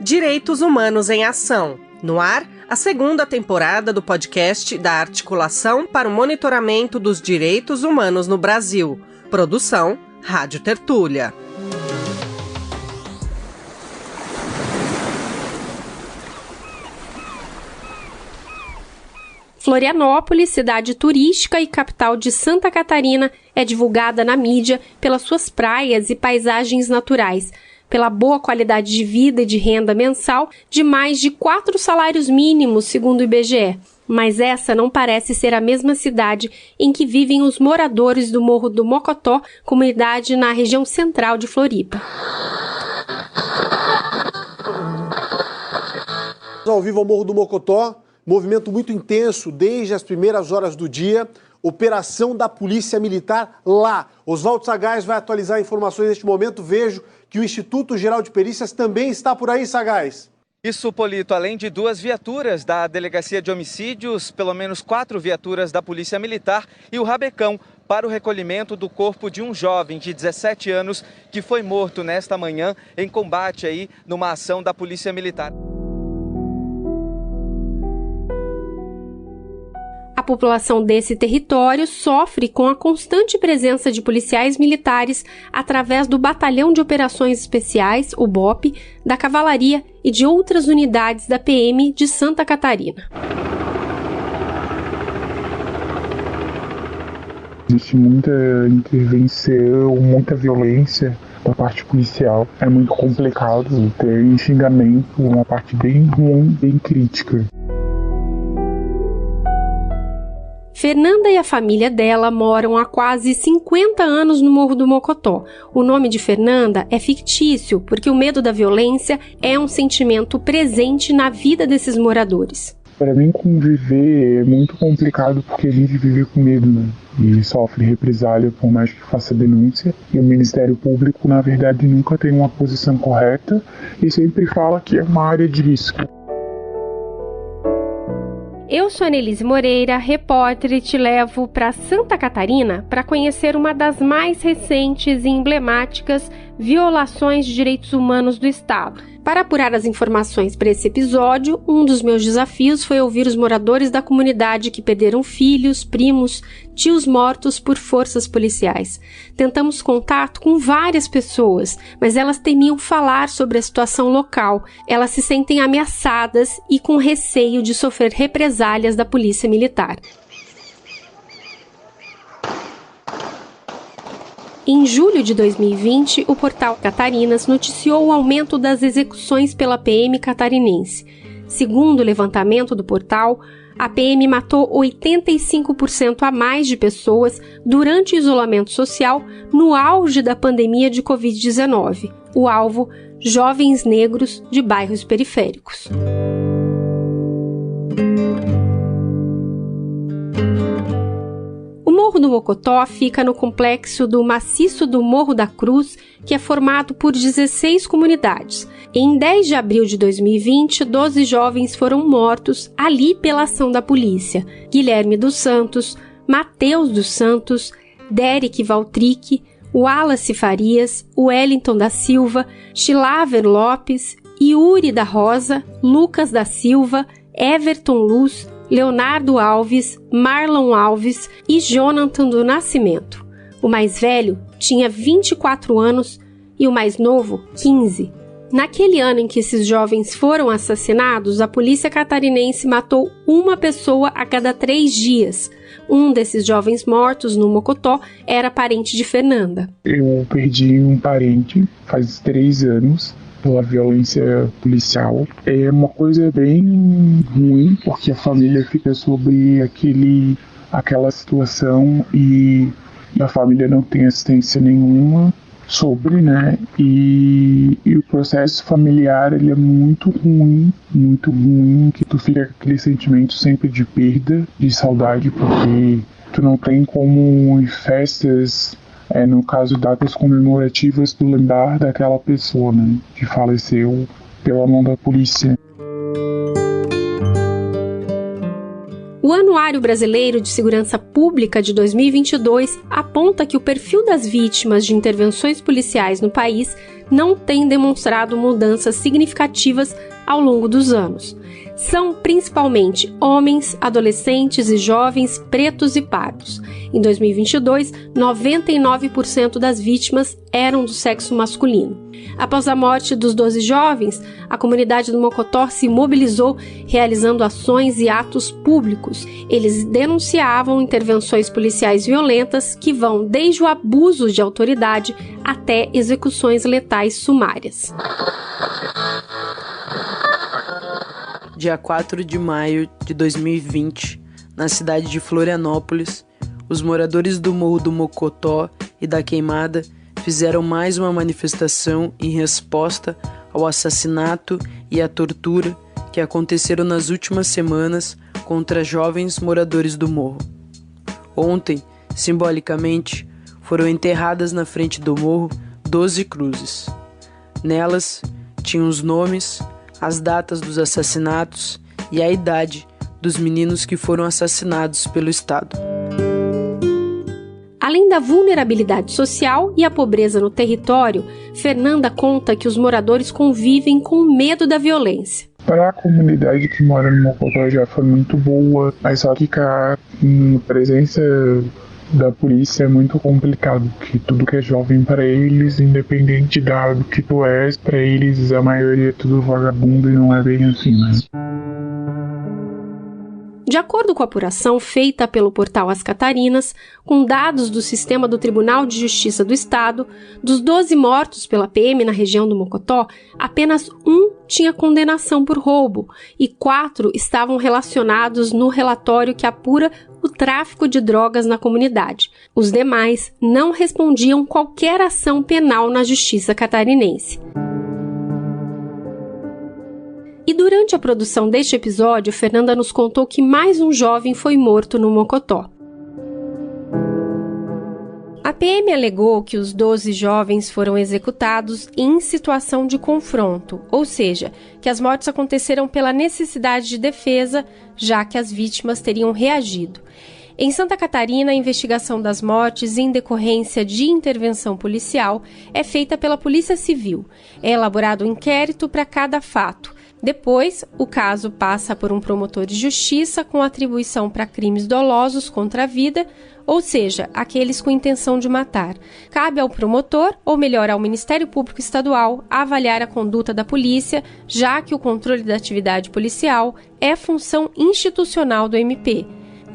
Direitos Humanos em Ação. No ar, a segunda temporada do podcast da Articulação para o Monitoramento dos Direitos Humanos no Brasil. Produção, Rádio Tertúlia. Florianópolis, cidade turística e capital de Santa Catarina, é divulgada na mídia pelas suas praias e paisagens naturais, pela boa qualidade de vida e de renda mensal de mais de 4 salários mínimos, segundo o IBGE. Mas essa não parece ser a mesma cidade em que vivem os moradores do Morro do Mocotó, comunidade na região central de Floripa. Ao vivo ao Morro do Mocotó, movimento muito intenso desde as primeiras horas do dia, operação da Polícia Militar lá. Oswaldo Sagaz vai atualizar informações neste momento. Vejo que o Instituto Geral de Perícias também está por aí, Sagaz. Isso, Polito, além de 2 viaturas da Delegacia de Homicídios, pelo menos 4 viaturas da Polícia Militar e o Rabecão para o recolhimento do corpo de um jovem de 17 anos que foi morto nesta manhã em combate aí numa ação da Polícia Militar. A população desse território sofre com a constante presença de policiais militares através do Batalhão de Operações Especiais, o BOP, da Cavalaria e de outras unidades da PM de Santa Catarina. Existe muita intervenção, muita violência da parte policial. É muito complicado, tem xingamento, uma parte bem ruim, bem crítica. Fernanda e a família dela moram há quase 50 anos no Morro do Mocotó. O nome de Fernanda é fictício, porque o medo da violência é um sentimento presente na vida desses moradores. Para mim, conviver é muito complicado, porque a gente vive com medo, né? E sofre represália por mais que faça denúncia. E o Ministério Público, na verdade, nunca tem uma posição correta e sempre fala que é uma área de risco. Eu sou Anelise Moreira, repórter, e te levo para Santa Catarina para conhecer uma das mais recentes e emblemáticas violações de direitos humanos do Estado. Para apurar as informações para esse episódio, um dos meus desafios foi ouvir os moradores da comunidade que perderam filhos, primos, tios mortos por forças policiais. Tentamos contato com várias pessoas, mas elas temiam falar sobre a situação local. Elas se sentem ameaçadas e com receio de sofrer represálias da polícia militar. Em julho de 2020, o portal Catarinas noticiou o aumento das execuções pela PM catarinense. Segundo o levantamento do portal, a PM matou 85% a mais de pessoas durante o isolamento social no auge da pandemia de Covid-19. O alvo, jovens negros de bairros periféricos. O Morro do Mocotó fica no complexo do Maciço do Morro da Cruz, que é formado por 16 comunidades. Em 10 de abril de 2020, 12 jovens foram mortos ali pela ação da polícia. Guilherme dos Santos, Mateus dos Santos, Derek Valtric, Wallace Farias, Wellington da Silva, Chilaver Lopes, Yuri da Rosa, Lucas da Silva, Everton Luz, Leonardo Alves, Marlon Alves e Jonathan do Nascimento. O mais velho tinha 24 anos e o mais novo, 15. Naquele ano em que esses jovens foram assassinados, a polícia catarinense matou uma pessoa a cada 3 dias. Um desses jovens mortos no Mocotó era parente de Fernanda. Eu perdi um parente faz 3 anos. Pela violência policial. É uma coisa bem ruim, porque a família fica sobre aquela situação e a família não tem assistência nenhuma sobre, né? E o processo familiar, ele é muito ruim, que tu fica com aquele sentimento sempre de perda, de saudade, porque tu não tem como em festas, no caso, datas comemorativas, do lembrar daquela pessoa, né, que faleceu pela mão da polícia. O O Anuário Brasileiro de Segurança Pública de 2022 aponta que o perfil das vítimas de intervenções policiais no país não tem demonstrado mudanças significativas ao longo dos anos. São principalmente homens, adolescentes e jovens pretos e pardos. Em 2022, 99% das vítimas eram do sexo masculino. Após a morte dos 12 jovens, a comunidade do Mocotó se mobilizou, realizando ações e atos públicos. Eles denunciavam intervenções policiais violentas que vão desde o abuso de autoridade até execuções letais sumárias. Dia 4 de maio de 2020, na cidade de Florianópolis, os moradores do Morro do Mocotó e da Queimada fizeram mais uma manifestação em resposta ao assassinato e à tortura que aconteceram nas últimas semanas contra jovens moradores do morro. Ontem, simbolicamente, foram enterradas na frente do morro 12 cruzes. Nelas tinham os nomes, as datas dos assassinatos e a idade dos meninos que foram assassinados pelo Estado. Além da vulnerabilidade social e a pobreza no território, Fernanda conta que os moradores convivem com medo da violência. Para a comunidade que mora no Mocotó já foi muito boa, mas só ficar em presença da polícia é muito complicado, que tudo que é jovem para eles, independente do que tu és, para eles a maioria é tudo vagabundo e não é bem assim, né? De acordo com a apuração feita pelo portal As Catarinas, com dados do sistema do Tribunal de Justiça do Estado, dos 12 mortos pela PM na região do Mocotó, apenas um tinha condenação por roubo e 4 estavam relacionados no relatório que apura o tráfico de drogas na comunidade. Os demais não respondiam qualquer ação penal na Justiça catarinense. E durante a produção deste episódio, Fernanda nos contou que mais um jovem foi morto no Mocotó. A PM alegou que os 12 jovens foram executados em situação de confronto, ou seja, que as mortes aconteceram pela necessidade de defesa, já que as vítimas teriam reagido. Em Santa Catarina, a investigação das mortes em decorrência de intervenção policial é feita pela Polícia Civil. É elaborado um inquérito para cada fato. Depois, o caso passa por um promotor de justiça com atribuição para crimes dolosos contra a vida, ou seja, aqueles com intenção de matar. Cabe ao promotor, ou melhor, ao Ministério Público Estadual, avaliar a conduta da polícia, já que o controle da atividade policial é função institucional do MP.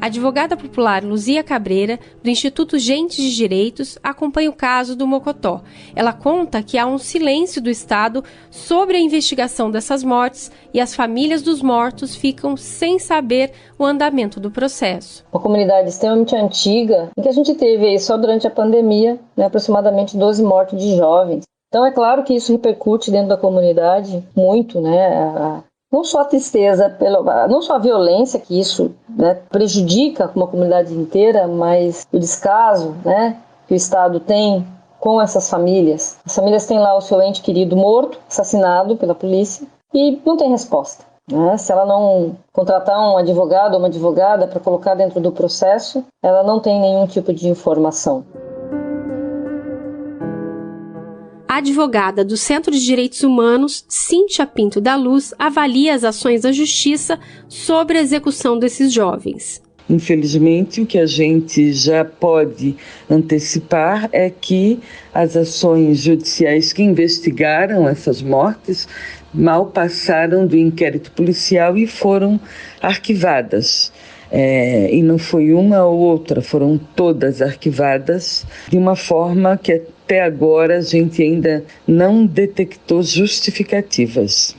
A advogada popular Luzia Cabreira, do Instituto Gente de Direitos, acompanha o caso do Mocotó. Ela conta que há um silêncio do Estado sobre a investigação dessas mortes e as famílias dos mortos ficam sem saber o andamento do processo. Uma comunidade extremamente antiga, em que a gente teve aí só durante a pandemia, aproximadamente 12 mortes de jovens. Então é claro que isso repercute dentro da comunidade muito, não só a tristeza, não só a violência que isso prejudica uma comunidade inteira, mas o descaso que o Estado tem com essas famílias. As famílias têm lá o seu ente querido morto, assassinado pela polícia, e não tem resposta. Se ela não contratar um advogado ou uma advogada para colocar dentro do processo, ela não tem nenhum tipo de informação. A advogada do Centro de Direitos Humanos, Cíntia Pinto da Luz, avalia as ações da Justiça sobre a execução desses jovens. Infelizmente, o que a gente já pode antecipar é que as ações judiciais que investigaram essas mortes mal passaram do inquérito policial e foram arquivadas. E não foi uma ou outra, foram todas arquivadas de uma forma que até agora a gente ainda não detectou justificativas.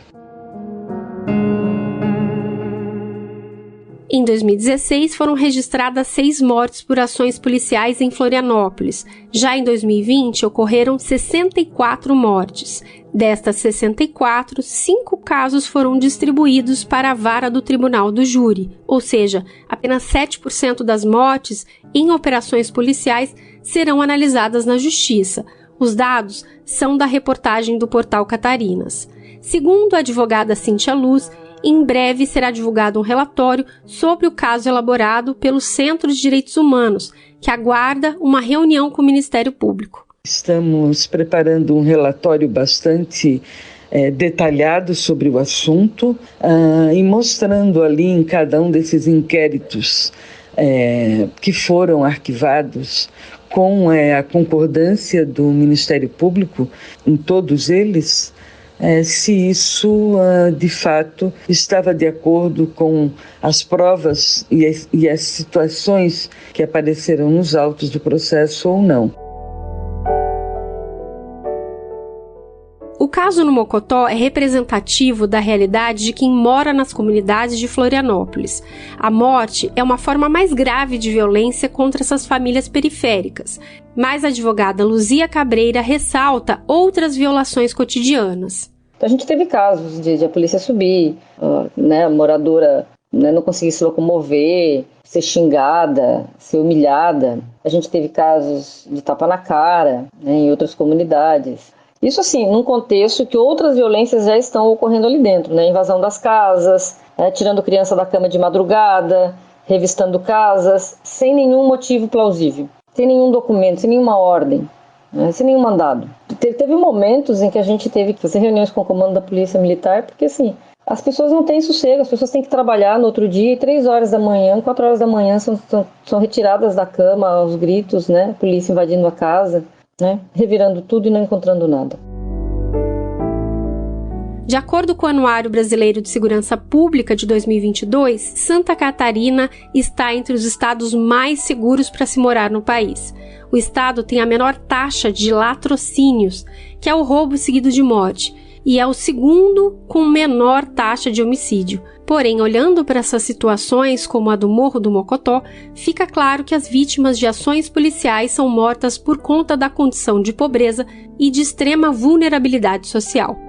Em 2016, foram registradas 6 mortes por ações policiais em Florianópolis. Já em 2020, ocorreram 64 mortes. Destas 64, 5 casos foram distribuídos para a vara do Tribunal do Júri, ou seja, apenas 7% das mortes em operações policiais serão analisadas na Justiça. Os dados são da reportagem do portal Catarinas. Segundo a advogada Cíntia Luz, em breve será divulgado um relatório sobre o caso elaborado pelo Centro de Direitos Humanos, que aguarda uma reunião com o Ministério Público. Estamos preparando um relatório bastante detalhado sobre o assunto e mostrando ali em cada um desses inquéritos que foram arquivados com a concordância do Ministério Público em todos eles, se isso de fato estava de acordo com as provas e as situações que apareceram nos autos do processo ou não. O caso no Mocotó é representativo da realidade de quem mora nas comunidades de Florianópolis. A morte é uma forma mais grave de violência contra essas famílias periféricas, mas a advogada Luzia Cabreira ressalta outras violações cotidianas. A gente teve casos de a polícia subir, a moradora não conseguir se locomover, ser xingada, ser humilhada. A gente teve casos de tapa na cara, em outras comunidades. Isso assim, num contexto que outras violências já estão ocorrendo ali dentro, invasão das casas, tirando criança da cama de madrugada, revistando casas, sem nenhum motivo plausível, sem nenhum documento, sem nenhuma ordem, sem nenhum mandado. Teve momentos em que a gente teve que fazer reuniões com o comando da Polícia Militar, porque assim, as pessoas não têm sossego, as pessoas têm que trabalhar no outro dia e 3 horas da manhã, 4 horas da manhã são retiradas da cama aos gritos, polícia invadindo a casa. Revirando tudo e não encontrando nada. De acordo com o Anuário Brasileiro de Segurança Pública de 2022, Santa Catarina está entre os estados mais seguros para se morar no país. O estado tem a menor taxa de latrocínios, que é o roubo seguido de morte, e é o segundo com menor taxa de homicídio. Porém, olhando para essas situações, como a do Morro do Mocotó, fica claro que as vítimas de ações policiais são mortas por conta da condição de pobreza e de extrema vulnerabilidade social.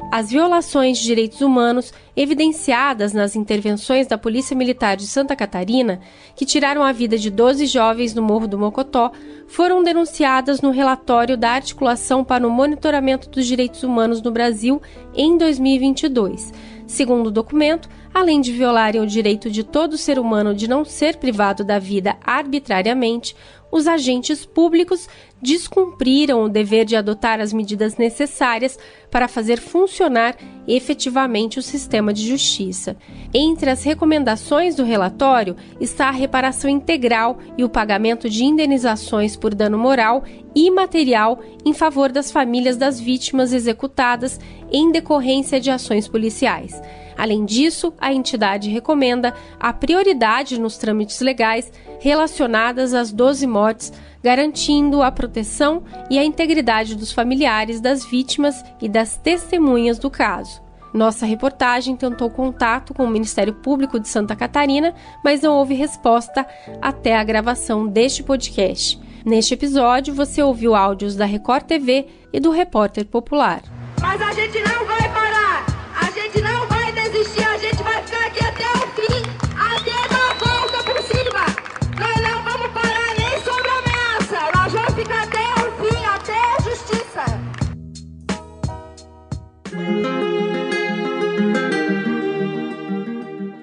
As violações de direitos humanos evidenciadas nas intervenções da Polícia Militar de Santa Catarina, que tiraram a vida de 12 jovens no Morro do Mocotó, foram denunciadas no relatório da Articulação para o Monitoramento dos Direitos Humanos no Brasil em 2022. Segundo o documento, além de violarem o direito de todo ser humano de não ser privado da vida arbitrariamente, os agentes públicos descumpriram o dever de adotar as medidas necessárias para fazer funcionar efetivamente o sistema de justiça. Entre as recomendações do relatório está a reparação integral e o pagamento de indenizações por dano moral e material em favor das famílias das vítimas executadas em decorrência de ações policiais. Além disso, a entidade recomenda a prioridade nos trâmites legais relacionadas às 12 mortes, garantindo a proteção e a integridade dos familiares das vítimas e das testemunhas do caso. Nossa reportagem tentou contato com o Ministério Público de Santa Catarina, mas não houve resposta até a gravação deste podcast. Neste episódio, você ouviu áudios da Record TV e do Repórter Popular. Mas a gente não vai parar, a gente não vai desistir, a gente vai ficar aqui até o fim, até dar a volta por cima. Nós não vamos parar nem sobre ameaça, nós vamos ficar até o fim, até a justiça.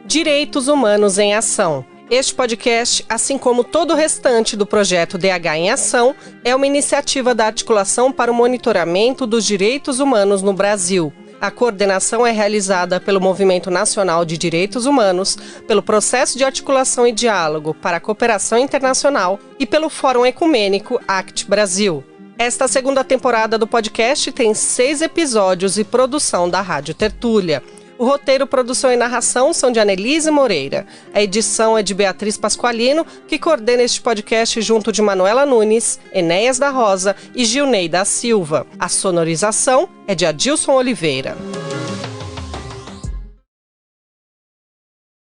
Direitos Humanos em Ação. Este podcast, assim como todo o restante do projeto DH em Ação, é uma iniciativa da Articulação para o Monitoramento dos Direitos Humanos no Brasil. A coordenação é realizada pelo Movimento Nacional de Direitos Humanos, pelo Processo de Articulação e Diálogo para a Cooperação Internacional e pelo Fórum Ecumênico ACT Brasil. Esta segunda temporada do podcast tem 6 episódios e produção da Rádio Tertúlia. O roteiro, produção e narração são de Anelise Moreira. A edição é de Beatriz Pasqualino, que coordena este podcast junto de Manuela Nunes, Enéas da Rosa e Gilney da Silva. A sonorização é de Adilson Oliveira.